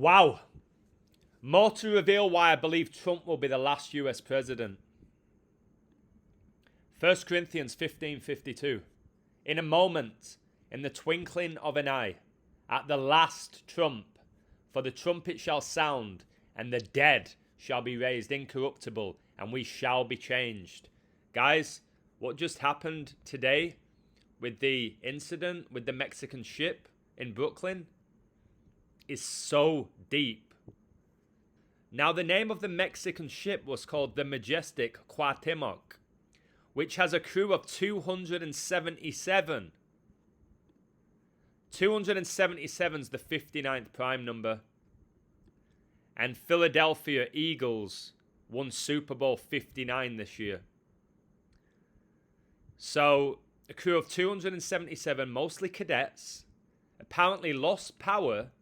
Wow. More to reveal why I believe Trump will be the last US president. 1 Corinthians 15:52. In a moment, in the twinkling of an eye, at the last trump, for the trumpet shall sound, and the dead shall be raised incorruptible, and we shall be changed. Guys, what just happened today with the incident with the Mexican ship in Brooklyn is so deep. Now, the name of the Mexican ship was called the Majestic Cuauhtemoc, which has a crew of 277. 277 is the 59th prime number. And Philadelphia Eagles won Super Bowl 59 this year. So, a crew of 277, mostly cadets, apparently lost power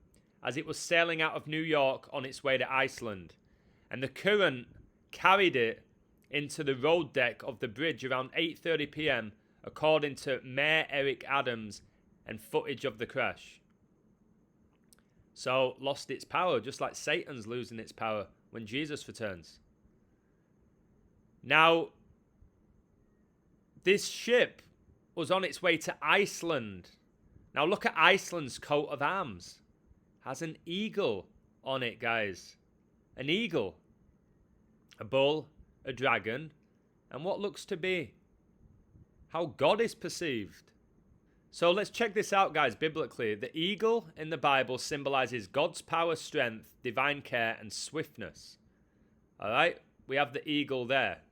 as it was sailing out of New York on its way to Iceland. And the current carried it into the road deck of the bridge around 8:30 p.m. according to Mayor Eric Adams and footage of the crash. So, lost its power, just like Satan's losing its power when Jesus returns. Now, this ship was on its way to Iceland. Now, look at Iceland's coat of arms. Has an eagle on it, guys. An eagle. A bull, a dragon, and what looks to be how God is perceived. So let's check this out, guys, biblically. The eagle in the Bible symbolizes God's power, strength, divine care, and swiftness. All right? We have the eagle there.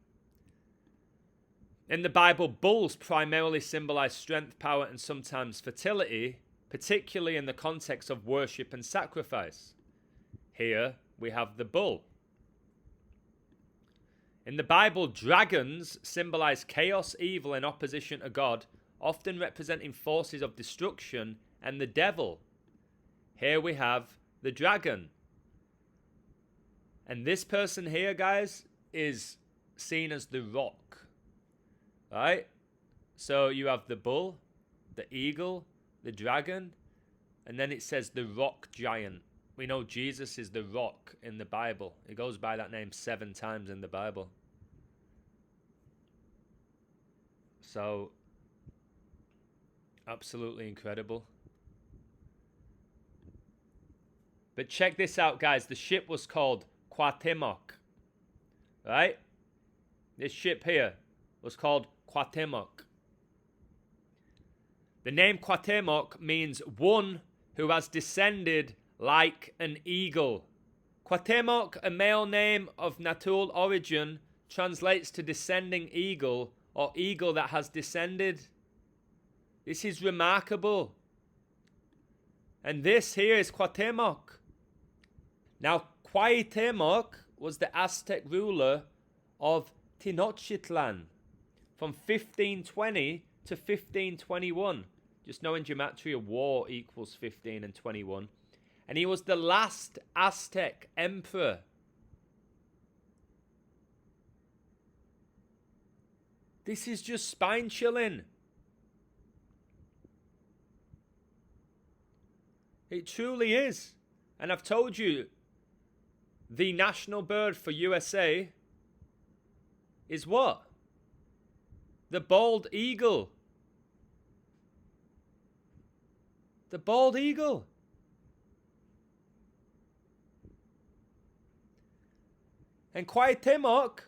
In the Bible, bulls primarily symbolize strength, power, and sometimes fertility, particularly in the context of worship and sacrifice. Here we have the bull. In the Bible, dragons symbolize chaos, evil, and opposition to God, often representing forces of destruction and the devil. Here we have the dragon. And this person here, guys, is seen as the rock. Right? So you have the bull, the eagle, the dragon, and then it says the rock giant. We know Jesus is the rock in the Bible. He goes by that name 7 times in the Bible. So, absolutely incredible. But check this out, guys. The ship was called Cuauhtemoc. Right? This ship here was called Cuauhtemoc. The name Cuauhtemoc means one who has descended like an eagle. Cuauhtemoc, a male name of Natul origin, translates to descending eagle or eagle that has descended. This is remarkable. And this here is Cuauhtemoc. Now, Cuauhtemoc was the Aztec ruler of Tenochtitlan from 1520 to 1521. Just knowing gematria, war equals 15 and 21. And he was the last Aztec emperor. This is just spine-chilling. It truly is. And I've told you, the national bird for USA is what? The bald eagle. The bald eagle. And Cuauhtemoc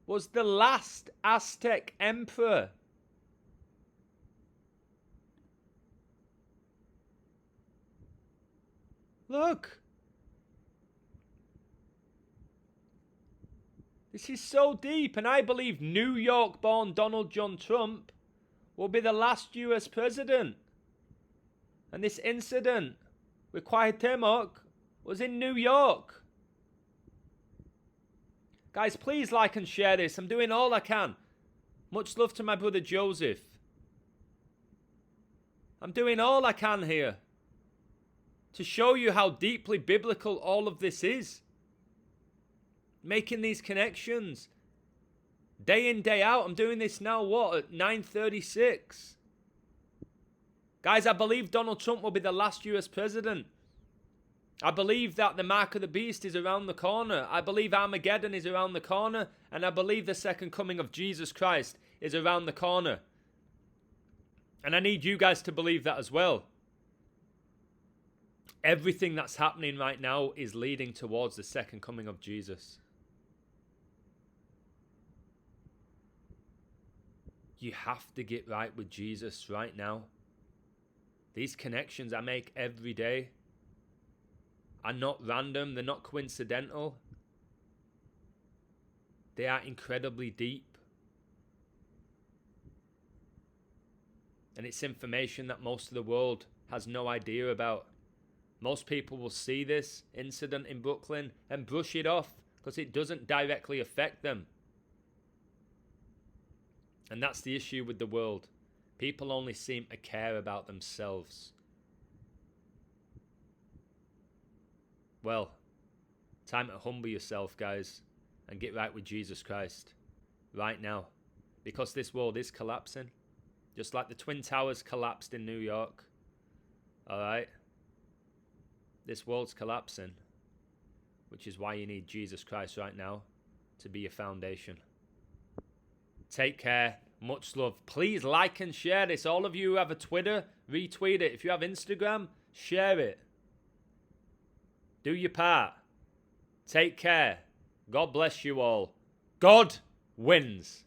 was the last Aztec emperor. Look. This is so deep, and I believe New York-born Donald John Trump will be the last US president. And this incident with Cuauhtemoc was in New York. Guys, please like and share this. I'm doing all I can. Much love to my brother Joseph. I'm doing all I can here to show you how deeply biblical all of this is. Making these connections. Day in, day out. I'm doing this now, what, at 9:36? Guys, I believe Donald Trump will be the last US president. I believe that the mark of the beast is around the corner. I believe Armageddon is around the corner. And I believe the second coming of Jesus Christ is around the corner. And I need you guys to believe that as well. Everything that's happening right now is leading towards the second coming of Jesus. You have to get right with Jesus right now. These connections I make every day are not random. They're not coincidental. They are incredibly deep. And it's information that most of the world has no idea about. Most people will see this incident in Brooklyn and brush it off because it doesn't directly affect them. And that's the issue with the world. People only seem to care about themselves. Well, time to humble yourself, guys, and get right with Jesus Christ right now. Because this world is collapsing. Just like the Twin Towers collapsed in New York. Alright? This world's collapsing. Which is why you need Jesus Christ right now to be your foundation. Take care. Much love. Please like and share this. All of you who have a Twitter, retweet it. If you have Instagram, share it. Do your part. Take care. God bless you all. God wins.